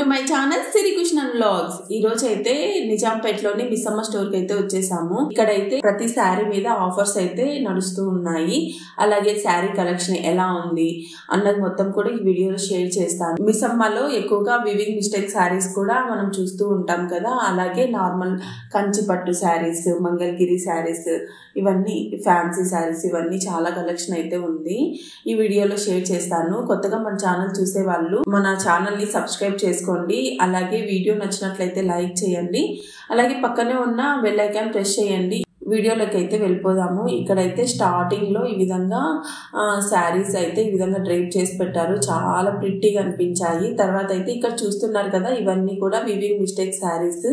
My channel Siri Krishna vlogs. ఈ రోజు అయితే నిజాంపేటలోని మిస్సమ్మ స్టోర్ కి అయితే వచ్చేసాము. ఇక్కడైతే ప్రతి శారీ మీద ఆఫర్స్ అయితే నడుస్తూ ఉన్నాయి. అలాగే శారీ కలెక్షన్ ఎలా ఉంది అన్నది మొత్తం కూడా ఈ వీడియోలో షేర్ చేస్తాను. మిస్సమ్మలో ఎక్కువగా వివింగ్ మిస్టేక్ శారీస్ కూడా మనం చూస్తూ ఉంటాం కదా. అలాగే నార్మల్ కంచి పట్టు శారీస్, మంగళగిరి శారీస్, ఇవన్నీ ఫ్యాన్సీ శారీస్, ఇవన్నీ చాలా కలెక్షన్ అయితే ఉంది. ఈ వీడియోలో షేర్ చేస్తాను. కొత్తగా మన ఛానల్ చూసే వాళ్ళు మన ఛానల్ ని సబ్స్క్రైబ్ చేసుకోండి. అలాగే వీడియో నచ్చినట్లయితే లైక్ చేయండి. అలాగే పక్కనే ఉన్న బెల్ ఐకాన్ ప్రెస్ చేయండి. వీడియోలోకి అయితే వెళ్ళిపోదాము. ఇక్కడైతే స్టార్టింగ్ లో ఈ విధంగా శారీస్ అయితే ఈ విధంగా డ్రైప్ చేసి పెట్టారు. చాలా ప్రిట్టీగా అనిపించాయి. తర్వాత అయితే ఇక్కడ చూస్తున్నారు కదా, ఇవన్నీ కూడా weaving mistake saris.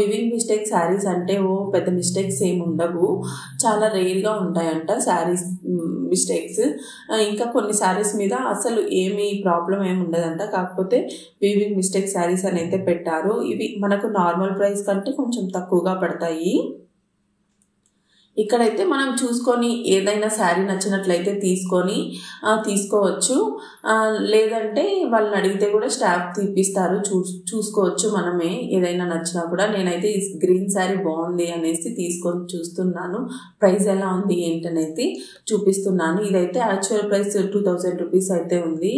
Weaving mistake saris అంటే పెద్ద మిస్టేక్స్ ఏమి ఉండవు, చాలా రేర్ గా ఉంటాయంట శారీస్ మిస్టేక్స్. ఇంకా కొన్ని శారీస్ మీద అసలు ఏమి ప్రాబ్లం ఏమి ఉండదంట. కాకపోతే వివింగ్ మిస్టేక్ శారీస్ అని అయితే పెట్టారు. ఇవి మనకు నార్మల్ ప్రైస్ కంటే కొంచెం తక్కువగా పడతాయి. ఇక్కడైతే మనం చూసుకొని ఏదైనా శారీ నచ్చినట్లయితే తీసుకోవచ్చు. లేదంటే వాళ్ళని అడిగితే కూడా స్టాఫ్ తీపిస్తారు, చూసుకోవచ్చు మనమే ఏదైనా నచ్చినా కూడా. నేనైతే ఈ గ్రీన్ శారీ బాగుంది అనేసి తీసుకొని చూస్తున్నాను. ప్రైస్ ఎలా ఉంది ఏంటనేది చూపిస్తున్నాను. ఇదైతే యాక్చువల్ ప్రైస్ 2000 రూపీస్ అయితే ఉంది.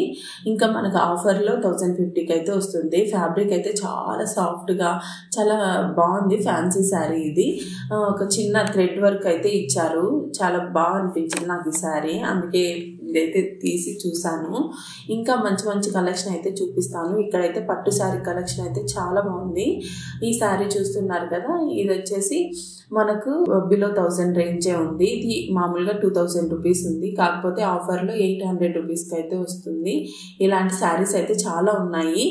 ఇంకా మనకు ఆఫర్లో 1050కి అయితే వస్తుంది. ఫ్యాబ్రిక్ అయితే చాలా సాఫ్ట్గా చాలా బాగుంది. ఫ్యాన్సీ శారీ ఇది. ఒక చిన్న థ్రెడ్ వర్క్ అయితే ఇచ్చారు. చాలా బాగా అనిపించింది నాకు ఈ శారీ, అందుకే ఇదైతే తీసి చూసాను. ఇంకా మంచి మంచి కలెక్షన్ అయితే చూపిస్తాను. ఇక్కడైతే పట్టు శారీ కలెక్షన్ అయితే చాలా బాగుంది. ఈ శారీ చూస్తున్నారు కదా, ఇది వచ్చేసి మనకు బిలో 1000 రేంజే ఉంది. ఇది మామూలుగా 2000 రూపీస్ ఉంది, కాకపోతే ఆఫర్లో 800 రూపీస్కి అయితే వస్తుంది. ఇలాంటి శారీస్ అయితే చాలా ఉన్నాయి.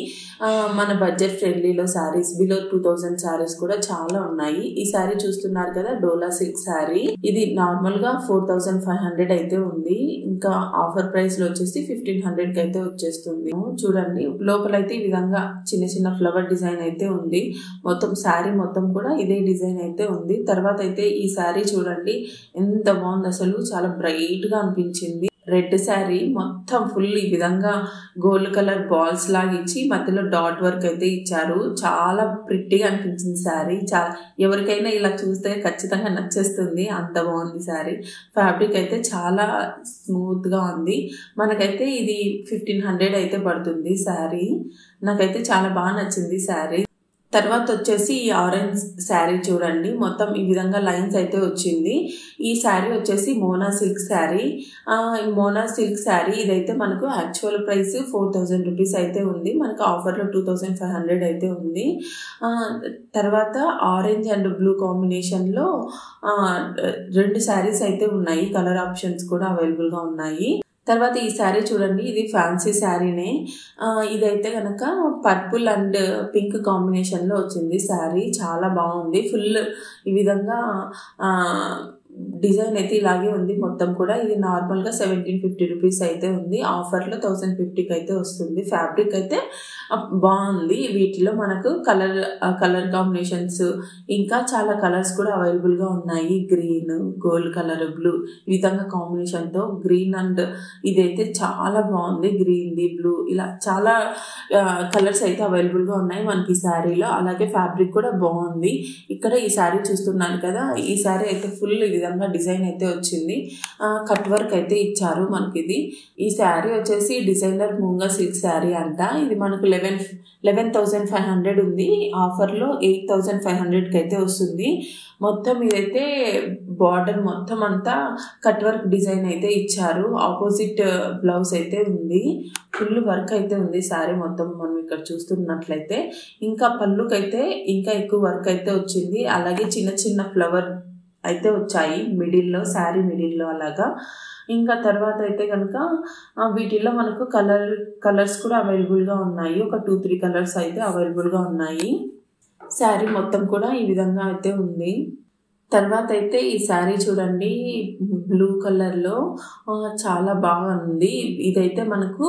మన బడ్జెట్ ఫ్రెండ్లీలో శారీస్ బిలో 2000 శారీస్ కూడా చాలా ఉన్నాయి. ఈ శారీ చూస్తున్నారు కదా, డోలా సిల్క్ శారీ. ఇది నార్మల్ గా 4500 అయితే ఉంది. ఇంకా ఆఫర్ ప్రైస్ లో వచ్చేసి 1500కి అయితే వచ్చేస్తుంది. చూడండి, లోపలైతే ఈ విధంగా చిన్న చిన్న ఫ్లవర్ డిజైన్ అయితే ఉంది. మొత్తం శారీ మొత్తం కూడా ఇదే డిజైన్ అయితే ఉంది. తర్వాత అయితే ఈ శారీ చూడండి ఎంత బాగుంది, అసలు చాలా బ్రైట్ గా అనిపించింది. రెడ్ శారీ మొత్తం ఫుల్ ఈ విధంగా గోల్డ్ కలర్ బాల్స్ లాగా ఇచ్చి మధ్యలో డాట్ వర్క్ అయితే ఇచ్చారు. చాలా ప్రిట్టీగా అనిపించింది శారీ. చాలా ఎవరికైనా ఇలా చూస్తే ఖచ్చితంగా నచ్చేస్తుంది, అంత బాగుంది శారీ. ఫ్యాబ్రిక్ అయితే చాలా స్మూత్ గా ఉంది. మనకైతే ఇది 1500 అయితే పడుతుంది శారీ. నాకైతే చాలా బాగా నచ్చింది శారీ. తర్వాత వచ్చేసి ఈ ఆరెంజ్ శారీ చూడండి, మొత్తం ఈ విధంగా లైన్స్ అయితే వచ్చింది. ఈ శారీ వచ్చేసి Mona silk sari. Mona silk sari ఇదైతే మనకు యాక్చువల్ ప్రైస్ 4000 రూపీస్ అయితే ఉంది. మనకు ఆఫర్లో 2500 అయితే ఉంది. తర్వాత ఆరెంజ్ అండ్ బ్లూ కాంబినేషన్లో 2 శారీస్ అయితే ఉన్నాయి. కలర్ ఆప్షన్స్ కూడా అవైలబుల్గా ఉన్నాయి. తర్వాత ఈ శారీ చూడండి, ఇది ఫ్యాన్సీ శారీనే. ఇదైతే కనుక పర్పుల్ అండ్ పింక్ కాంబినేషన్లో వచ్చింది శారీ. చాలా బాగుంది. ఫుల్ ఈ విధంగా డిజైన్ అయితే ఇలాగే ఉంది మొత్తం కూడా. ఇది నార్మల్గా 1750 రూపీస్ అయితే ఉంది. ఆఫర్లో 1050కి అయితే వస్తుంది. ఫ్యాబ్రిక్ అయితే బాగుంది. వీటిలో మనకు కలర్ కాంబినేషన్స్ ఇంకా చాలా కలర్స్ కూడా అవైలబుల్గా ఉన్నాయి. గ్రీన్, గోల్డ్ కలర్, బ్లూ ఈ విధంగా కాంబినేషన్తో గ్రీన్ అండ్ ఇదైతే చాలా బాగుంది. గ్రీన్ది, బ్లూ ఇలా చాలా కలర్స్ అయితే అవైలబుల్గా ఉన్నాయి మనకి ఈ శారీలో. అలాగే ఫ్యాబ్రిక్ కూడా బాగుంది. ఇక్కడ ఈ శారీ చూస్తున్నాను కదా, ఈ శారీ అయితే ఫుల్ ఈ విధంగా డిజైన్ అయితే వచ్చింది. కట్ వర్క్ అయితే ఇచ్చారు మనకి. ఈ శారీ వచ్చేసి డిజైనర్ మూంగా సిల్క్ శారీ అంట. ఇది మనకు 11,500 ఉంది. ఆఫర్లో 8,500కి అయితే వస్తుంది. మొత్తం ఇదైతే బార్డర్ మొత్తం అంతా కట్ వర్క్ డిజైన్ అయితే ఇచ్చారు. ఆపోజిట్ బ్లౌజ్ అయితే ఉంది. ఫుల్ వర్క్ అయితే ఉంది శారీ మొత్తం మనం ఇక్కడ చూస్తున్నట్లయితే. ఇంకా పళ్ళుకైతే ఇంకా ఎక్కువ వర్క్ అయితే వచ్చింది. అలాగే చిన్న చిన్న ఫ్లవర్ అయితే వచ్చాయి మిడిల్లో, శారీ మిడిల్లో అలాగా. ఇంకా తర్వాత అయితే కనుక వీటిల్లో మనకు కలర్స్ కూడా అవైలబుల్గా ఉన్నాయి. ఒక 2-3 కలర్స్ అయితే అవైలబుల్గా ఉన్నాయి. శారీ మొత్తం కూడా ఈ విధంగా అయితే ఉంది. తర్వాత అయితే ఈ శారీ చూడండి, బ్లూ కలర్లో చాలా బాగా ఉంది. ఇదైతే మనకు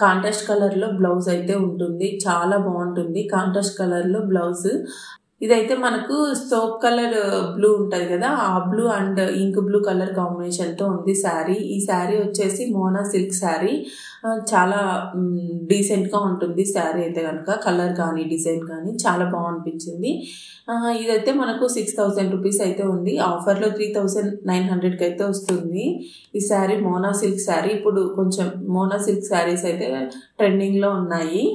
కాంట్రాస్ట్ కలర్లో బ్లౌజ్ అయితే ఉంటుంది. చాలా బాగుంటుంది కాంట్రాస్ట్ కలర్లో బ్లౌజ్. ఇదైతే మనకు సోప్ కలర్ బ్లూ ఉంటుంది కదా, ఆ blue and ink blue colour కాంబినేషన్తో ఉంది శారీ. ఈ శారీ వచ్చేసి మోనా సిల్క్ శారీ. చాలా డీసెంట్గా ఉంటుంది శారీ అయితే కనుక, కలర్ కానీ డిజైన్ కానీ చాలా బాగనిపించింది. ఇదైతే మనకు 6000 రూపీస్ అయితే ఉంది. ఆఫర్లో 3900కి అయితే వస్తుంది ఈ శారీ. Mona silk sari. ఇప్పుడు కొంచెం మోనా సిల్క్ శారీస్ అయితే ట్రెండింగ్లో ఉన్నాయి.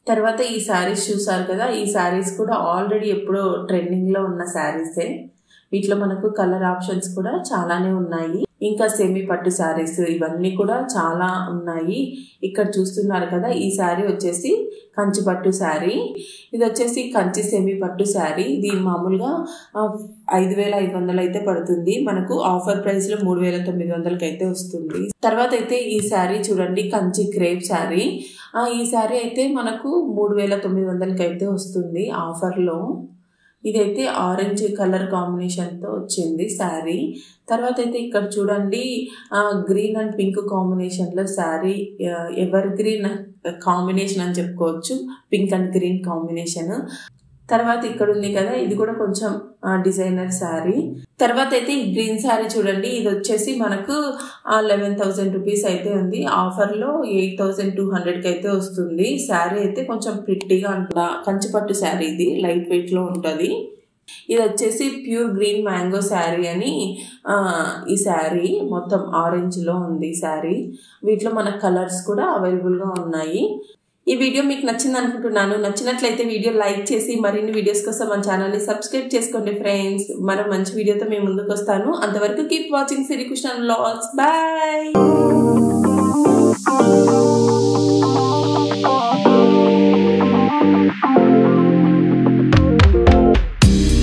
తర్వాత ఈ శారీస్ చూసారు కదా, ఈ శారీస్ కూడా ఆల్రెడీ ఎప్పుడో ట్రెండింగ్లో ఉన్న శారీసే. వీటిలో మనకు కలర్ ఆప్షన్స్ కూడా చాలానే ఉన్నాయి. ఇంకా సెమీ పట్టు శారీస్ ఇవన్నీ కూడా చాలా ఉన్నాయి. ఇక్కడ చూస్తున్నారు కదా, ఈ శారీ వచ్చేసి కంచి పట్టు శారీ. ఇది వచ్చేసి కంచి సెమీ పట్టు శారీ. ఇది మామూలుగా 5500 అయితే పడుతుంది. మనకు ఆఫర్ ప్రైస్లో 3900కి అయితే వస్తుంది. తర్వాత అయితే ఈ శారీ చూడండి, కంచి క్రేప్ శారీ. ఈ శారీ అయితే మనకు 3900కి అయితే వస్తుంది ఆఫర్లో. ఇదైతే ఆరెంజ్ కలర్ కాంబినేషన్తో వచ్చింది శారీ. తర్వాత అయితే ఇక్కడ చూడండి, గ్రీన్ అండ్ పింక్ కాంబినేషన్లో శారీ. ఎవర్ గ్రీన్ కాంబినేషన్ అని చెప్పుకోవచ్చు, పింక్ అండ్ గ్రీన్ కాంబినేషన్. తర్వాత ఇక్కడ ఉంది కదా, ఇది కూడా కొంచెం డిజైనర్ శారీ. తర్వాత అయితే ఈ గ్రీన్ శారీ చూడండి, ఇది వచ్చేసి మనకు 11,000 రూపీస్ అయితే ఉంది. ఆఫర్లో 8,200కి అయితే వస్తుంది. శారీ అయితే కొంచెం ప్రిట్టిగా అంటున్నా, కంచిపట్టు శారీ. ఇది లైట్ వెయిట్లో ఉంటుంది. ఇది వచ్చేసి ప్యూర్ గ్రీన్ మ్యాంగో శారీ అని. ఈ శారీ మొత్తం ఆరెంజ్లో ఉంది శారీ. వీటిలో మన కలర్స్ కూడా అవైలబుల్గా ఉన్నాయి. ఈ వీడియో మీకు నచ్చింది అనుకుంటున్నాను. నచ్చినట్లయితే వీడియో లైక్ చేసి మరిన్ని వీడియోస్ కోసం మన ఛానల్ని సబ్స్క్రైబ్ చేసుకోండి ఫ్రెండ్స్. మరో మంచి వీడియోతో మేము ముందుకు వస్తాను. అంతవరకు కీప్ వాచింగ్ సిరికృష్ణ వ్లాగ్స్. బాయ్.